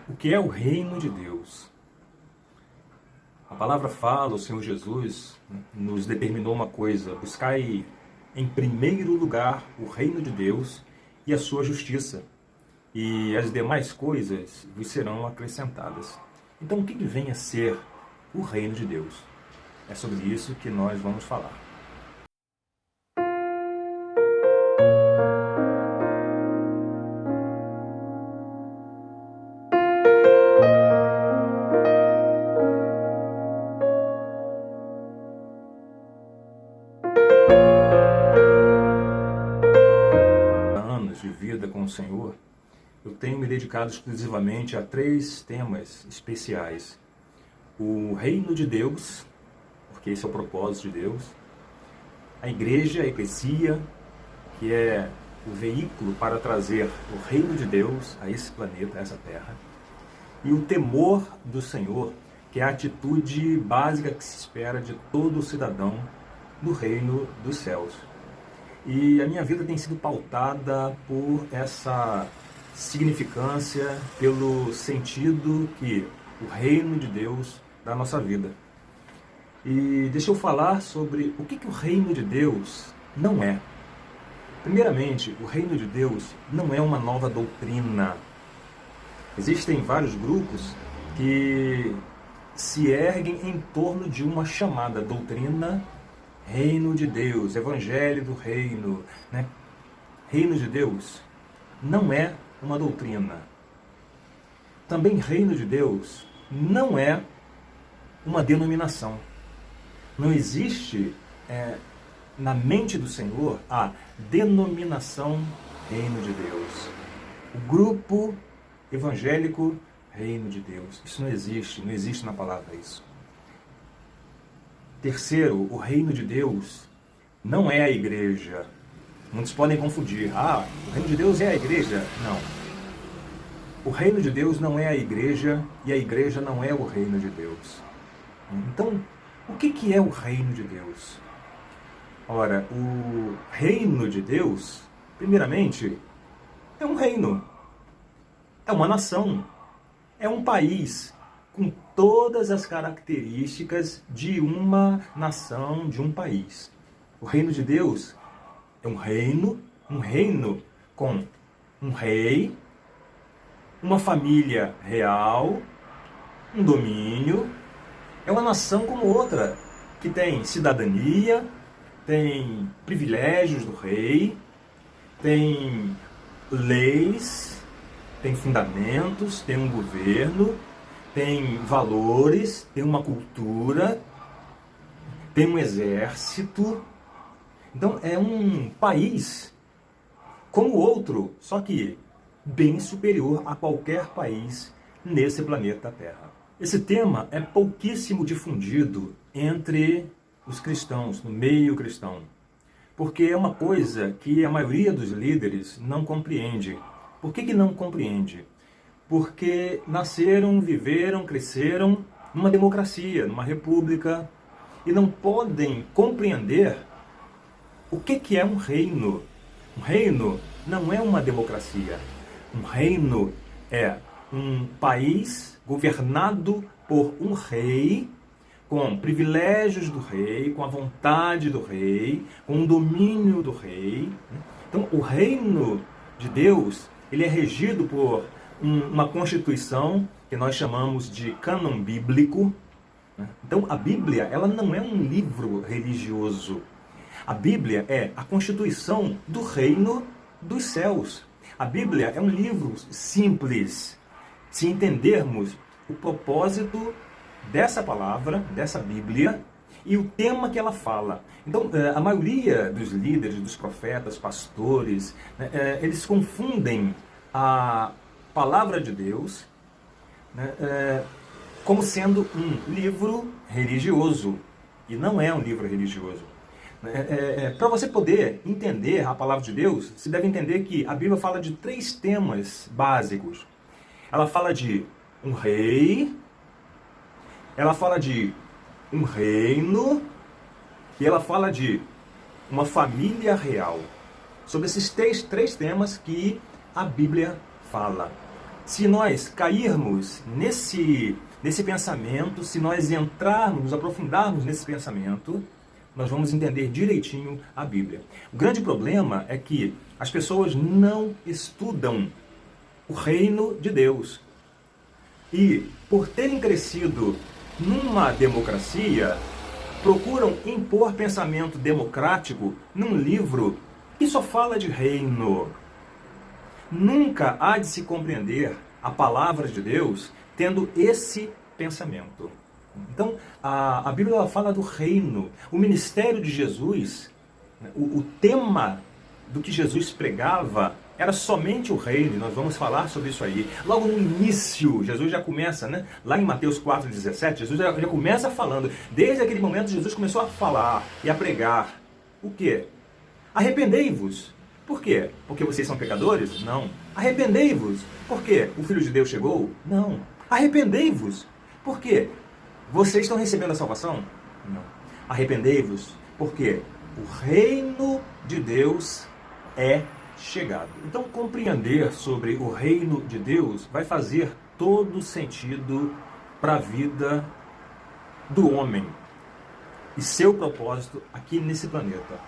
O que é o reino de Deus? A palavra fala, o Senhor Jesus nos determinou uma coisa: buscai em primeiro lugar o reino de Deus e a sua justiça, e as demais coisas vos serão acrescentadas. Então, o que vem a ser o reino de Deus? É sobre isso que nós vamos falar. Anos de vida com o Senhor, eu tenho me dedicado exclusivamente a 3 temas especiais: o reino de Deus, porque esse é o propósito de Deus; a igreja, a eclesia, que é o veículo para trazer o reino de Deus a esse planeta, a essa terra; e o temor do Senhor, que é a atitude básica que se espera de todo cidadão no reino dos céus. E a minha vida tem sido pautada por essa significância, pelo sentido que o reino de Deus dá à nossa vida. E deixa eu falar sobre o que o reino de Deus não é. Primeiramente, o reino de Deus não é uma nova doutrina. Existem vários grupos que se erguem em torno de uma chamada doutrina reino de Deus, evangelho do reino, né? Reino de Deus não é uma doutrina. Também reino de Deus não é uma denominação. Não existe na mente do Senhor a denominação reino de Deus. O grupo evangélico reino de Deus. Isso não existe na palavra isso. Terceiro, o reino de Deus não é a igreja. Muitos podem confundir. O reino de Deus é a igreja. Não. O reino de Deus não é a igreja e a igreja não é o reino de Deus. Então, o que é o reino de Deus? Ora, o reino de Deus, primeiramente, é um reino. É uma nação. É um país com todas as características de uma nação, de um país. O reino de Deus é um reino com um rei, uma família real, um domínio. É uma nação como outra, que tem cidadania, tem privilégios do rei, tem leis, tem fundamentos, tem um governo, tem valores, tem uma cultura, tem um exército. Então é um país como outro, só que bem superior a qualquer país nesse planeta Terra. Esse tema é pouquíssimo difundido entre os cristãos, no meio cristão, porque é uma coisa que a maioria dos líderes não compreende. Por que não compreende? Porque nasceram, viveram, cresceram numa democracia, numa república, e não podem compreender o que é um reino. Um reino não é uma democracia. Um reino é um país governado por um rei, com privilégios do rei, com a vontade do rei, com o domínio do rei. Então, o reino de Deus, ele é regido por uma constituição que nós chamamos de cânon bíblico. Então, a Bíblia, ela não é um livro religioso. A Bíblia é a constituição do reino dos céus. A Bíblia é um livro simples, se entendermos o propósito dessa palavra, dessa Bíblia, e o tema que ela fala. Então, a maioria dos líderes, dos profetas, pastores, eles confundem a palavra de Deus como sendo um livro religioso. E não é um livro religioso. Para você poder entender a palavra de Deus, você deve entender que a Bíblia fala de 3 temas básicos. Ela fala de um rei, ela fala de um reino e ela fala de uma família real. Sobre esses três temas que a Bíblia fala. Se nós cairmos nesse pensamento, se nós entrarmos, nos aprofundarmos nesse pensamento, nós vamos entender direitinho a Bíblia. O grande problema é que as pessoas não estudam o reino de Deus. E, por terem crescido numa democracia, procuram impor pensamento democrático num livro que só fala de reino. Nunca há de se compreender a palavra de Deus tendo esse pensamento. Então, a Bíblia ela fala do reino. O ministério de Jesus, o tema do que Jesus pregava era somente o reino, e nós vamos falar sobre isso aí. Logo no início, Jesus já começa, né? Lá em Mateus 4,17, Jesus já começa falando. Desde aquele momento, Jesus começou a falar e a pregar. O quê? Arrependei-vos. Por quê? Porque vocês são pecadores? Não. Arrependei-vos. Por quê? O Filho de Deus chegou? Não. Arrependei-vos. Por quê? Vocês estão recebendo a salvação? Não. Arrependei-vos. Por quê? O reino de Deus é chegado. Então, compreender sobre o reino de Deus vai fazer todo sentido para a vida do homem e seu propósito aqui nesse planeta.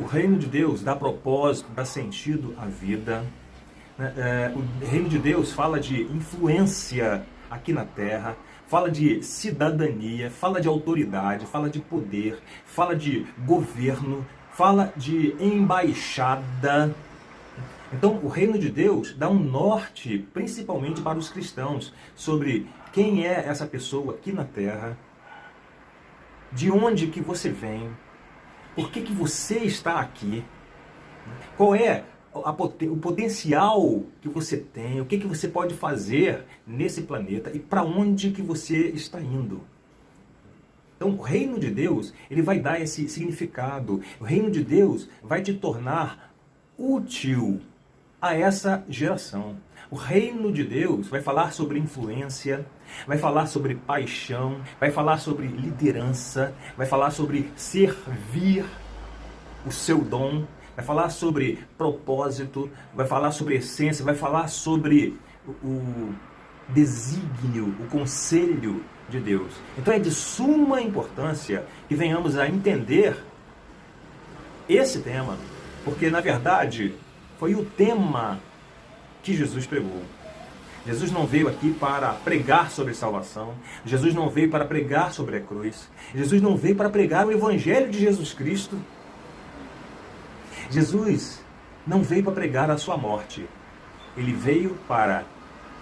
O reino de Deus dá propósito, dá sentido à vida. O reino de Deus fala de influência aqui na Terra, fala de cidadania, fala de autoridade, fala de poder, fala de governo, fala de embaixada. Então, o reino de Deus dá um norte, principalmente para os cristãos, sobre quem é essa pessoa aqui na Terra, de onde que você vem, por que você está aqui, qual é o potencial que você tem, o que você pode fazer nesse planeta e para onde que você está indo. Então, o reino de Deus, ele vai dar esse significado. O reino de Deus vai te tornar útil a essa geração. O reino de Deus vai falar sobre influência, vai falar sobre paixão, vai falar sobre liderança, vai falar sobre servir o seu dom, vai falar sobre propósito, vai falar sobre essência, vai falar sobre o desígnio, o conselho de Deus. Então é de suma importância que venhamos a entender esse tema, porque na verdade foi o tema que Jesus pregou. Jesus não veio aqui para pregar sobre salvação. Jesus não veio para pregar sobre a cruz. Jesus não veio para pregar o evangelho de Jesus Cristo. Jesus não veio para pregar a sua morte. Ele veio para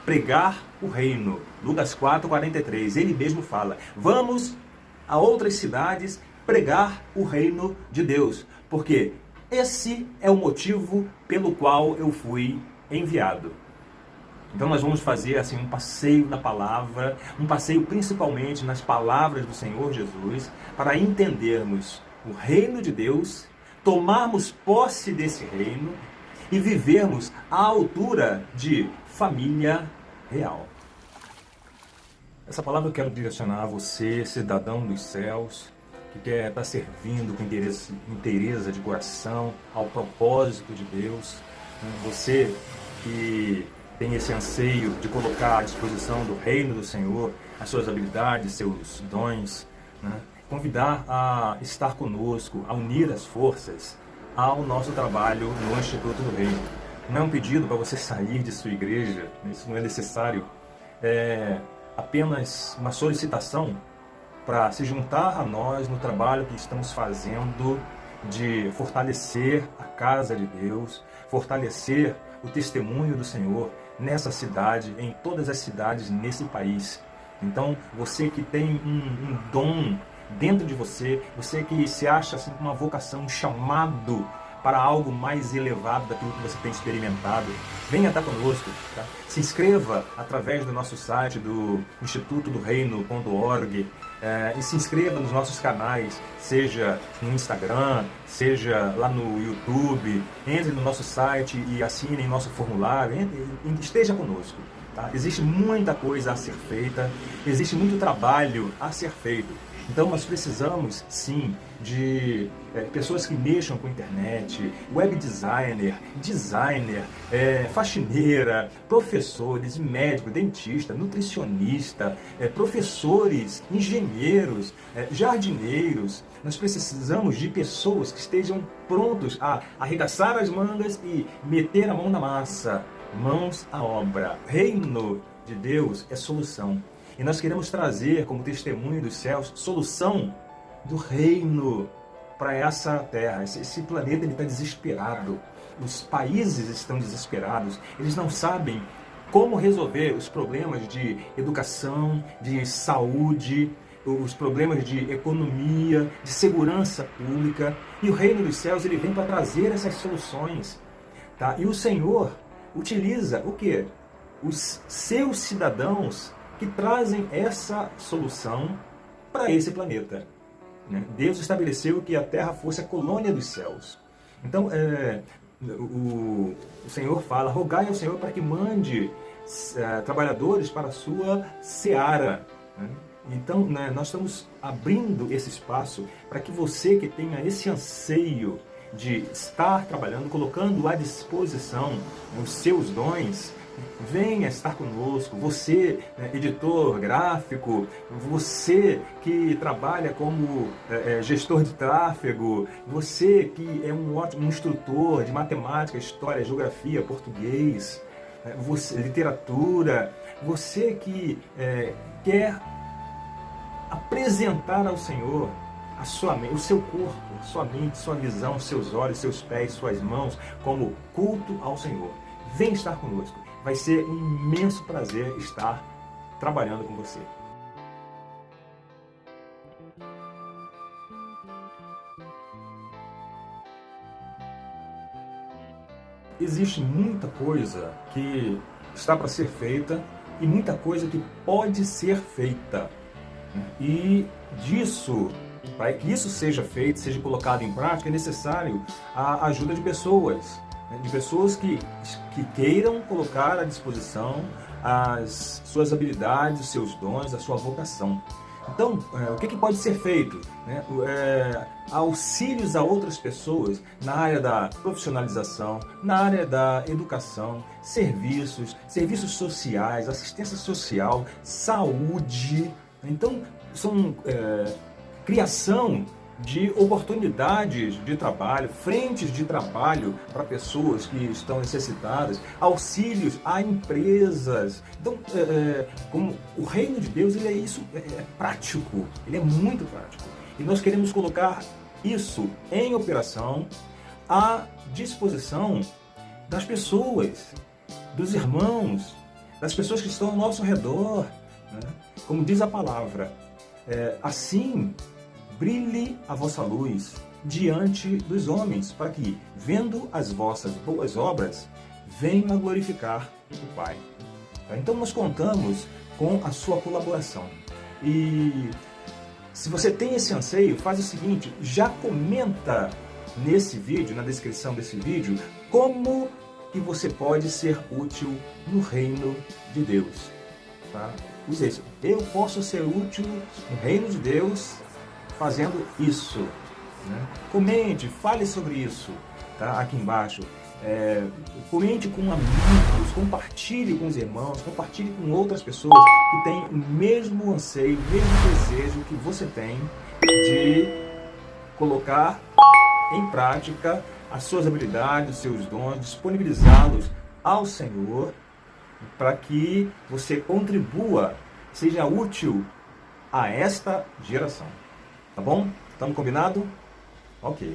pregar o reino. Lucas 4:43. Ele mesmo fala: vamos a outras cidades pregar o reino de Deus. Porque esse é o motivo pelo qual eu fui enviado. Então nós vamos fazer assim um passeio na palavra, um passeio principalmente nas palavras do Senhor Jesus, para entendermos o reino de Deus, tomarmos posse desse reino e vivermos à altura de família real. Essa palavra eu quero direcionar a você, cidadão dos céus, que quer estar servindo com inteireza de coração ao propósito de Deus. Você que tem esse anseio de colocar à disposição do reino do Senhor as suas habilidades, seus dons, né? Convidar a estar conosco, a unir as forças ao nosso trabalho no Instituto do Reino. Não é um pedido para você sair de sua igreja, isso não é necessário. É apenas uma solicitação para se juntar a nós no trabalho que estamos fazendo de fortalecer a casa de Deus, fortalecer o testemunho do Senhor nessa cidade, em todas as cidades nesse país. Então, você que tem um dom dentro de você, você que se acha assim, com uma vocação, um chamado para algo mais elevado daquilo que você tem experimentado, venha estar conosco. Tá? Se inscreva através do nosso site, do institutodoreino.org, e se inscreva nos nossos canais, seja no Instagram, seja lá no YouTube. Entre no nosso site e assine nosso formulário, esteja conosco. Tá? Existe muita coisa a ser feita, existe muito trabalho a ser feito. Então nós precisamos, sim, de pessoas que mexam com internet, web designer, faxineira, professores, médico, dentista, nutricionista, professores, engenheiros, jardineiros. Nós precisamos de pessoas que estejam prontos a arregaçar as mangas e meter a mão na massa, mãos à obra. Reino de Deus é solução. E nós queremos trazer como testemunho dos céus solução do reino para essa terra. Esse planeta está desesperado. Os países estão desesperados. Eles não sabem como resolver os problemas de educação, de saúde, os problemas de economia, de segurança pública. E o reino dos céus ele vem para trazer essas soluções. Tá? E o Senhor utiliza o quê? Os seus cidadãos que trazem essa solução para esse planeta. Deus estabeleceu que a Terra fosse a colônia dos céus. Então, o Senhor fala, rogai ao Senhor para que mande trabalhadores para a sua seara. Então, nós estamos abrindo esse espaço para que você que tenha esse anseio de estar trabalhando, colocando à disposição os seus dons, venha estar conosco. Você, editor gráfico, você que trabalha como gestor de tráfego, você que é um ótimo instrutor de matemática, história, geografia, português, você, literatura, você que quer apresentar ao Senhor a sua mente, o seu corpo, sua mente, sua visão, seus olhos, seus pés, suas mãos, como culto ao Senhor. Vem estar conosco. Vai ser um imenso prazer estar trabalhando com você. Existe muita coisa que está para ser feita e muita coisa que pode ser feita. E disso, para que isso seja feito, seja colocado em prática, é necessário a ajuda de pessoas que queiram colocar à disposição as suas habilidades, os seus dons, a sua vocação. Então, o que pode ser feito? Auxílios a outras pessoas na área da profissionalização, na área da educação, serviços sociais, assistência social, saúde. Então, são criação de oportunidades de trabalho, frentes de trabalho para pessoas que estão necessitadas, auxílios a empresas. Então, como o reino de Deus, ele é prático, ele é muito prático. E nós queremos colocar isso em operação à disposição das pessoas, dos irmãos, das pessoas que estão ao nosso redor. Como diz a palavra, assim brilhe a vossa luz diante dos homens, para que, vendo as vossas boas obras, venham a glorificar o Pai. Então nós contamos com a sua colaboração. E se você tem esse anseio, faz o seguinte, já comenta nesse vídeo, na descrição desse vídeo, como que você pode ser útil no reino de Deus. Tá? Use isso. Eu posso ser útil no reino de Deus fazendo isso. Comente, fale sobre isso, tá? Aqui embaixo. Comente com amigos, compartilhe com os irmãos, compartilhe com outras pessoas que têm o mesmo anseio, o mesmo desejo que você tem de colocar em prática as suas habilidades, os seus dons, disponibilizá-los ao Senhor para que você contribua, seja útil a esta geração. Tá bom? Estamos combinados? Ok.